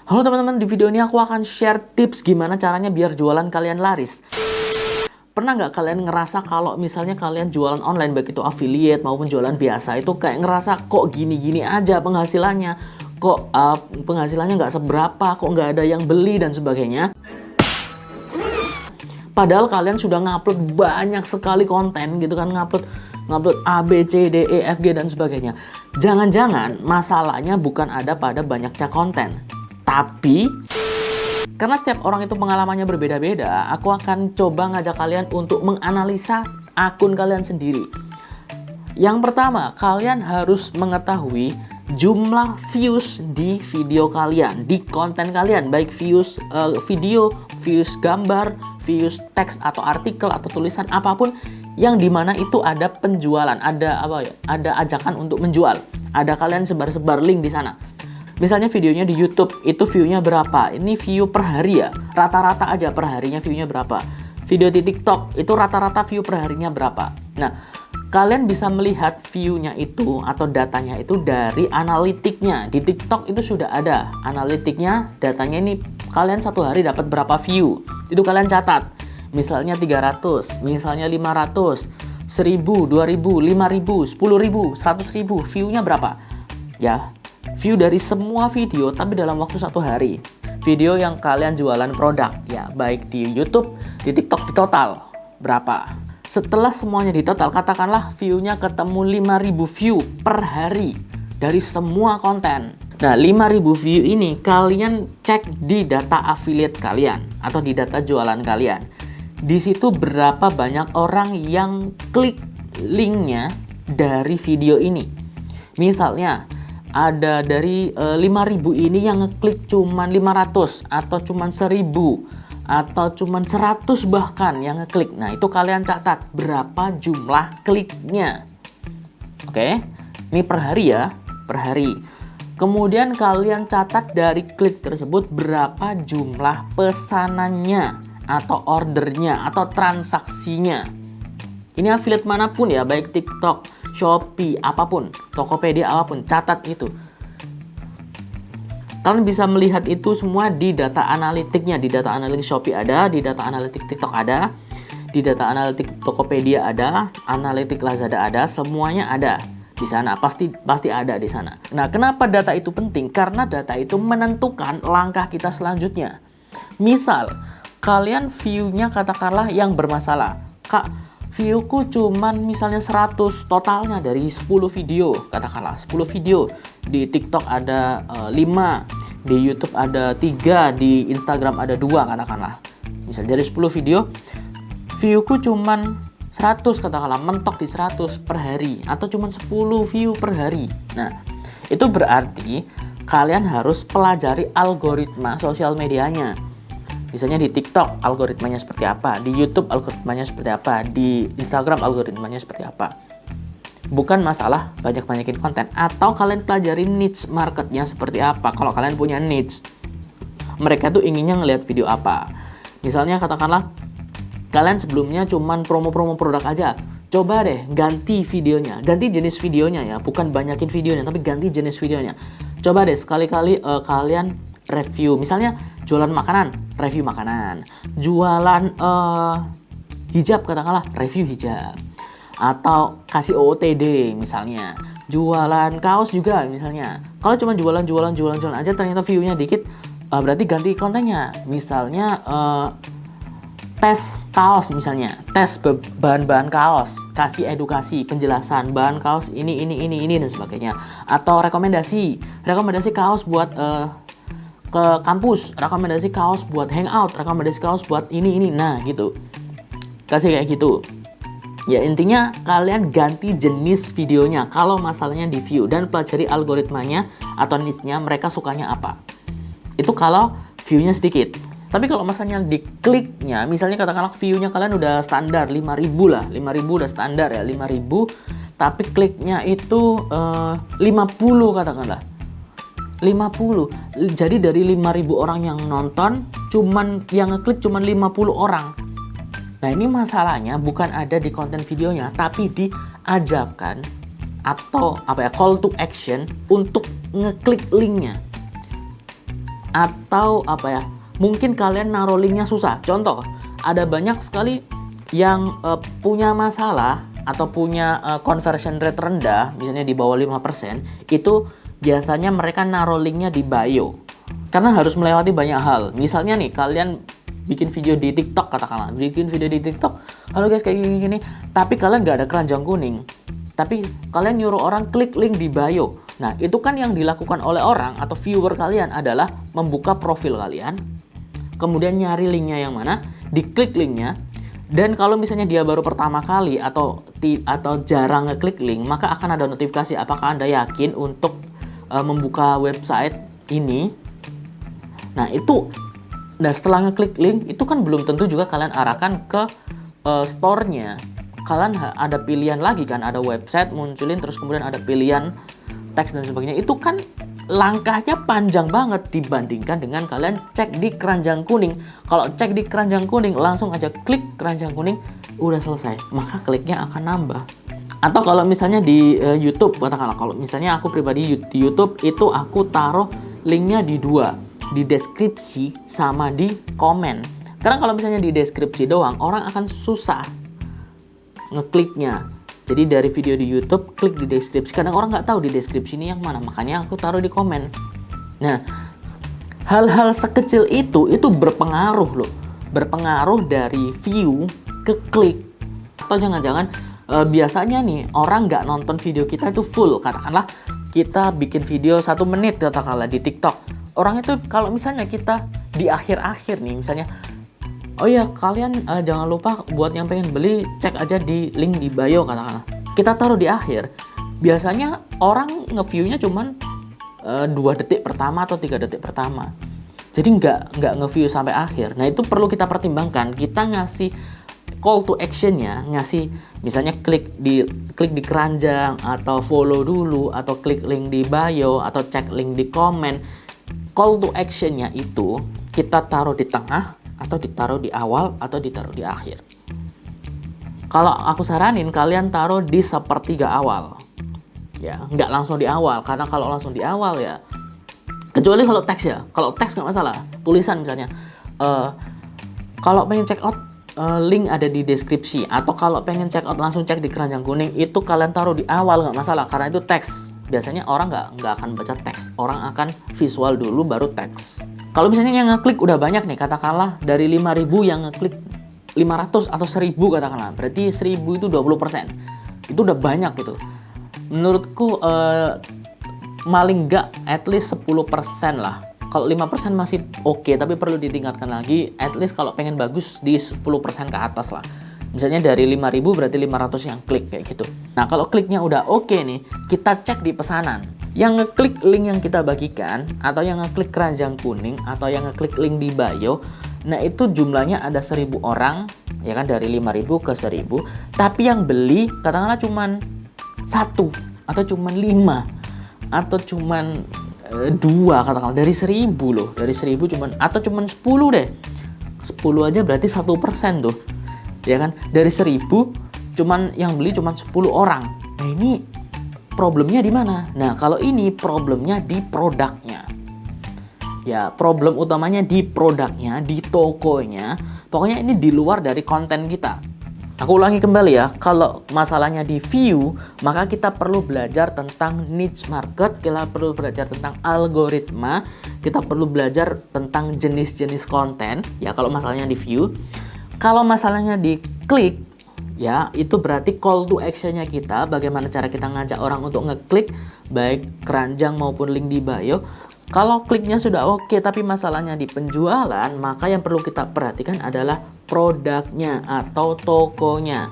Halo teman-teman, di video ini aku akan share tips gimana caranya biar jualan kalian laris. Pernah nggak kalian ngerasa kalau misalnya kalian jualan online, baik itu affiliate maupun jualan biasa, itu kayak ngerasa kok gini-gini aja penghasilannya, kok penghasilannya nggak seberapa, kok nggak ada yang beli dan sebagainya. Padahal kalian sudah ngupload banyak sekali konten gitu kan, ngupload A, B, C, D, E, F, G dan sebagainya. Jangan-jangan masalahnya bukan ada pada banyaknya konten, tapi karena setiap orang itu pengalamannya berbeda-beda, aku akan coba ngajak kalian untuk menganalisa akun kalian sendiri. Yang pertama, kalian harus mengetahui jumlah views di video kalian, di konten kalian, baik views video, views gambar, views teks atau artikel atau tulisan apapun yang dimana itu ada penjualan, ada ajakan untuk menjual, ada kalian sebar-sebar link di sana. Misalnya videonya di YouTube itu view-nya berapa? Ini view per hari ya. Rata-rata aja per harinya view-nya berapa. Video di TikTok itu rata-rata view per harinya berapa. Nah, kalian bisa melihat view-nya itu atau datanya itu dari analitiknya. Di TikTok itu sudah ada analitiknya, datanya ini kalian satu hari dapat berapa view. Itu kalian catat. Misalnya 300, misalnya 500, 1000, 2000, 5000, 10.000, 100.000, view-nya berapa? Ya, view dari semua video tapi dalam waktu satu hari. Video yang kalian jualan produk ya, baik di YouTube, di TikTok, di total berapa? Setelah semuanya di total, katakanlah view-nya ketemu 5.000 view per hari dari semua konten. Nah, 5.000 view ini kalian cek di data affiliate kalian atau di data jualan kalian. Di situ berapa banyak orang yang klik linknya dari video ini. Misalnya ada dari 5.000 ini yang ngeklik cuman 500 atau cuman 1.000 atau cuman 100 bahkan yang ngeklik. Nah, itu kalian catat berapa jumlah kliknya. Oke, ini per hari ya, per hari. Kemudian kalian catat dari klik tersebut berapa jumlah pesanannya atau ordernya atau transaksinya. Ini affiliate manapun ya, baik TikTok, Shopee, apapun, Tokopedia, apapun, catat itu. Kalian bisa melihat itu semua di data analitiknya. Di data analitik Shopee ada, di data analitik TikTok ada, di data analitik Tokopedia ada, analitik Lazada ada, semuanya ada di sana. Pasti ada di sana. Nah, kenapa data itu penting? Karena data itu menentukan langkah kita selanjutnya. Misal, kalian view-nya katakanlah yang bermasalah. Kak, viewku cuman misalnya 100 totalnya dari 10 video, katakanlah 10 video. Di TikTok ada 5, di YouTube ada 3, di Instagram ada 2 katakanlah. Misal dari 10 video, viewku cuman 100 katakanlah, mentok di 100 per hari atau cuman 10 view per hari. Nah, itu berarti kalian harus pelajari algoritma sosial medianya. Misalnya di TikTok algoritmanya seperti apa, di YouTube algoritmanya seperti apa, di Instagram algoritmanya seperti apa. Bukan masalah banyak-banyakin konten, atau kalian pelajari niche marketnya seperti apa. Kalau kalian punya niche, mereka tuh inginnya ngelihat video apa. Misalnya katakanlah kalian sebelumnya cuman promo-promo produk aja. Coba deh ganti videonya, ganti jenis videonya ya, bukan banyakin videonya tapi ganti jenis videonya. Coba deh sekali-kali kalian review, misalnya jualan makanan, review makanan, jualan hijab katakanlah, review hijab, atau kasih OOTD misalnya, jualan kaos juga misalnya. Kalau cuma jualan aja ternyata view-nya dikit, berarti ganti kontennya. Misalnya tes kaos misalnya, tes bahan-bahan kaos, kasih edukasi, penjelasan bahan kaos ini dan sebagainya. Atau rekomendasi kaos buat ke kampus, rekomendasi kaos buat hangout, rekomendasi kaos buat ini. Nah, gitu. Kasih kayak gitu. Ya, intinya kalian ganti jenis videonya kalau masalahnya di view, dan pelajari algoritmanya atau niche-nya, mereka sukanya apa. Itu kalau view-nya sedikit. Tapi kalau masalahnya di kliknya, misalnya katakanlah view-nya kalian udah standar 5.000 lah. 5.000 udah standar ya, 5.000, tapi kliknya itu 50 katakanlah. 50. Jadi dari 5.000 orang yang nonton, cuman yang ngeklik cuman 50 orang. Nah, ini masalahnya bukan ada di konten videonya, tapi di ajakan atau call to action untuk ngeklik linknya. atau apa ya, mungkin kalian naruh linknya susah. Contoh, ada banyak sekali yang punya masalah atau punya conversion rate rendah, misalnya di bawah 5%, itu biasanya mereka naruh linknya di bio. Karena harus melewati banyak hal. Misalnya nih, kalian bikin video di TikTok, katakanlah, bikin video di TikTok, halo guys kayak gini-gini, tapi kalian nggak ada keranjang kuning, tapi kalian nyuruh orang klik link di bio. Nah, itu kan yang dilakukan oleh orang atau viewer kalian adalah membuka profil kalian, kemudian nyari linknya yang mana, diklik linknya, dan kalau misalnya dia baru pertama kali atau jarang ngeklik link, maka akan ada notifikasi apakah Anda yakin untuk membuka website ini. Nah, setelah ngeklik link, itu kan belum tentu juga kalian arahkan ke store-nya. Kalian ada pilihan lagi kan, ada website munculin, terus kemudian ada pilihan teks dan sebagainya. Itu kan langkahnya panjang banget dibandingkan dengan kalian cek di keranjang kuning. Kalau cek di keranjang kuning, langsung aja klik keranjang kuning, udah selesai, maka kliknya akan nambah. Atau kalau misalnya di YouTube, katakanlah, kalau misalnya aku pribadi di YouTube itu aku taruh linknya di dua, di deskripsi sama di komen. Karena kalau misalnya di deskripsi doang, orang akan susah ngekliknya. Jadi dari video di YouTube, klik di deskripsi. Kadang orang nggak tahu di deskripsi ini yang mana, makanya aku taruh di komen. Nah, hal-hal sekecil itu berpengaruh loh. Berpengaruh dari view ke klik. Atau jangan-jangan biasanya nih, orang nggak nonton video kita itu full. Katakanlah kita bikin video 1 menit katakanlah di TikTok. Orang itu kalau misalnya kita di akhir-akhir nih, misalnya, oh ya kalian jangan lupa buat yang pengen beli, cek aja di link di bio katakanlah. Kita taruh di akhir. Biasanya orang nge-view-nya cuman 2 detik pertama atau 3 detik pertama. Jadi nggak nge-view sampai akhir. Nah, itu perlu kita pertimbangkan. Kita ngasih call to action-nya, ngasih misalnya klik di keranjang, atau follow dulu, atau klik link di bio, atau cek link di komen. Call to action-nya itu kita taruh di tengah, atau ditaruh di awal, atau ditaruh di akhir. Kalau aku saranin kalian taruh di sepertiga awal, ya nggak langsung di awal, karena kalau langsung di awal ya, kecuali kalau teks ya, kalau teks nggak masalah, tulisan misalnya, kalau pengen check out link ada di deskripsi, atau kalau pengen check out langsung cek di keranjang kuning, itu kalian taruh di awal nggak masalah, karena itu teks. Biasanya orang nggak akan baca teks, orang akan visual dulu baru teks. Kalau misalnya yang ngeklik udah banyak nih, katakanlah dari 5.000 yang ngeklik 500 atau 1.000 katakanlah, berarti 1.000 itu 20%. Itu udah banyak gitu. Menurutku paling nggak at least 10% lah. Kalau 5% masih oke, tapi perlu ditingkatkan lagi. At least kalau pengen bagus di 10% ke atas lah. Misalnya dari 5.000 berarti 500 yang klik kayak gitu. Nah, kalau kliknya udah oke nih, kita cek di pesanan. Yang ngeklik link yang kita bagikan, atau yang ngeklik keranjang kuning, atau yang ngeklik link di bio, nah itu jumlahnya ada 1.000 orang, ya kan, dari 5.000 ke 1.000. Tapi yang beli katakanlah cuman 1, atau cuman 5, atau cuman 2 katakanlah, dari 1.000 loh, dari 1.000 cuman, atau cuman 10 deh. 10 aja berarti 1% tuh. Ya kan, dari 1.000 cuman yang beli cuman 10 orang. Nah, ini problemnya di mana? Nah, kalau ini problemnya di produknya. Ya, problem utamanya di produknya, di tokonya. Pokoknya ini di luar dari konten kita. Aku ulangi kembali ya, kalau masalahnya di view, maka kita perlu belajar tentang niche market, kita perlu belajar tentang algoritma, kita perlu belajar tentang jenis-jenis konten. Ya, kalau masalahnya di view. Kalau masalahnya di klik, ya itu berarti call to action-nya kita, bagaimana cara kita ngajak orang untuk ngeklik, baik keranjang maupun link di bio. Kalau kliknya sudah oke, tapi masalahnya di penjualan, maka yang perlu kita perhatikan adalah produknya atau tokonya.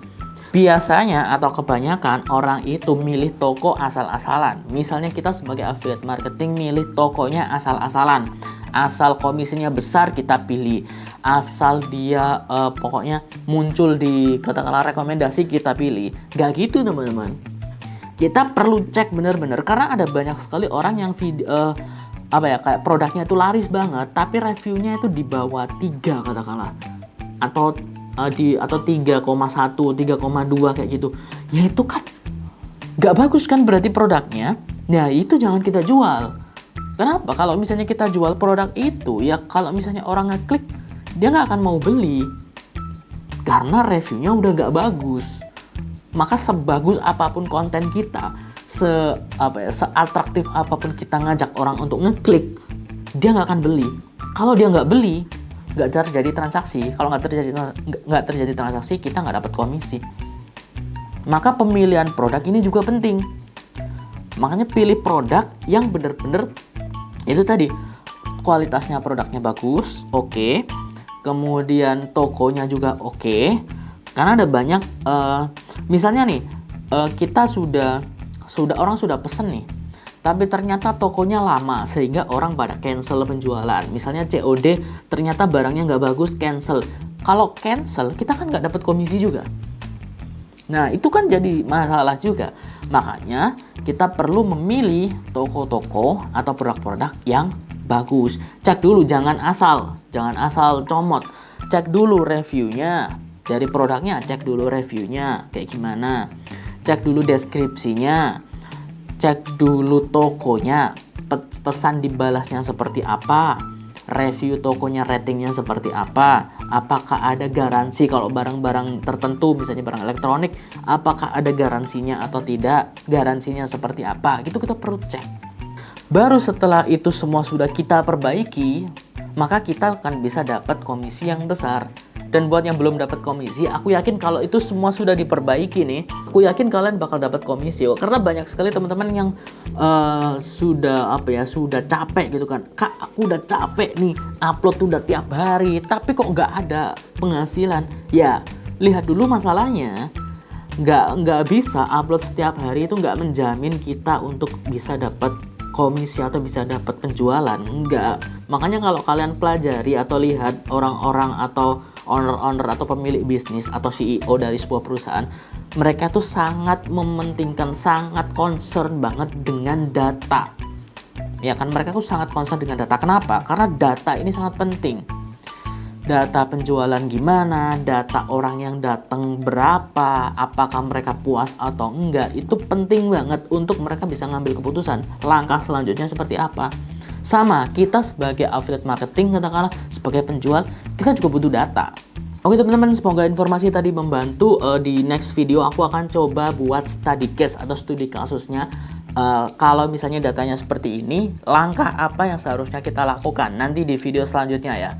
Biasanya atau kebanyakan orang itu milih toko asal-asalan. Misalnya kita sebagai affiliate marketing milih tokonya asal-asalan. Asal komisinya besar kita pilih, asal dia pokoknya muncul di katakanlah rekomendasi kita pilih. Gak gitu teman-teman. Kita perlu cek bener-bener, karena ada banyak sekali orang yang kayak produknya itu laris banget, tapi reviewnya itu di bawah 3 katakanlah, atau 3,1, 3,2 kayak gitu. Ya itu kan gak bagus kan berarti produknya. Nah, itu jangan kita jual. Kenapa? Kalau misalnya kita jual produk itu, ya kalau misalnya orang ngeklik, dia nggak akan mau beli. Karena reviewnya udah nggak bagus. Maka sebagus apapun konten kita, seatraktif apapun kita ngajak orang untuk ngeklik, dia nggak akan beli. Kalau dia nggak beli, nggak terjadi transaksi. Kalau nggak terjadi transaksi, kita nggak dapat komisi. Maka pemilihan produk ini juga penting. Makanya pilih produk yang benar-benar itu tadi, kualitasnya produknya bagus, oke. Kemudian tokonya juga oke. Karena ada banyak misalnya nih, kita orang sudah pesen nih, tapi ternyata tokonya lama sehingga orang pada cancel penjualan. Misalnya COD, ternyata barangnya nggak bagus, cancel. Kalau cancel, kita kan nggak dapat komisi juga. Nah, itu kan jadi masalah juga. Makanya kita perlu memilih toko-toko atau produk-produk yang bagus. Cek dulu, jangan asal comot. Cek dulu reviewnya. Dari produknya, cek dulu reviewnya kayak gimana. Cek dulu deskripsinya. Cek dulu tokonya, pesan dibalasnya seperti apa. Review tokonya, ratingnya seperti apa. Apakah ada garansi kalau barang-barang tertentu, misalnya barang elektronik, apakah ada garansinya atau tidak, garansinya seperti apa, gitu kita perlu cek. Baru setelah itu semua sudah kita perbaiki, maka kita akan bisa dapat komisi yang besar. Dan buat yang belum dapat komisi, aku yakin kalau itu semua sudah diperbaiki nih, aku yakin kalian bakal dapat komisi. Karena banyak sekali teman-teman yang sudah capek gitu kan. Kak, aku udah capek nih, upload udah tiap hari, tapi kok nggak ada penghasilan. Ya, lihat dulu masalahnya. Nggak bisa upload setiap hari itu nggak menjamin kita untuk bisa dapat komisi atau bisa dapat penjualan. Enggak. Makanya kalau kalian pelajari atau lihat orang-orang atau owner-owner atau pemilik bisnis atau CEO dari sebuah perusahaan, mereka tuh sangat mementingkan, sangat concern banget dengan data. Ya kan, mereka tuh sangat concern dengan data. Kenapa? Karena data ini sangat penting. Data penjualan gimana, data orang yang datang berapa, apakah mereka puas atau enggak, itu penting banget untuk mereka bisa ngambil keputusan langkah selanjutnya seperti apa. Sama, kita sebagai affiliate marketing, katakanlah sebagai penjual, kita juga butuh data. Oke teman-teman, semoga informasi tadi membantu. Di next video aku akan coba buat study case atau studi kasusnya. Kalau misalnya datanya seperti ini, langkah apa yang seharusnya kita lakukan nanti di video selanjutnya ya.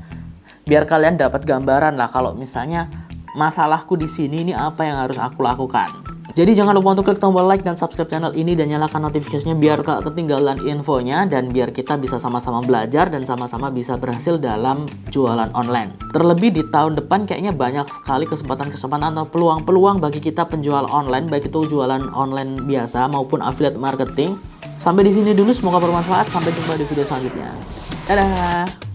Biar kalian dapat gambaran lah kalau misalnya masalahku di sini ini apa yang harus aku lakukan. Jadi jangan lupa untuk klik tombol like dan subscribe channel ini dan nyalakan notifikasinya biar gak ketinggalan infonya dan biar kita bisa sama-sama belajar dan sama-sama bisa berhasil dalam jualan online. Terlebih di tahun depan kayaknya banyak sekali kesempatan-kesempatan atau peluang-peluang bagi kita penjual online, baik itu jualan online biasa maupun affiliate marketing. Sampai di sini dulu, semoga bermanfaat. Sampai jumpa di video selanjutnya. Dadah.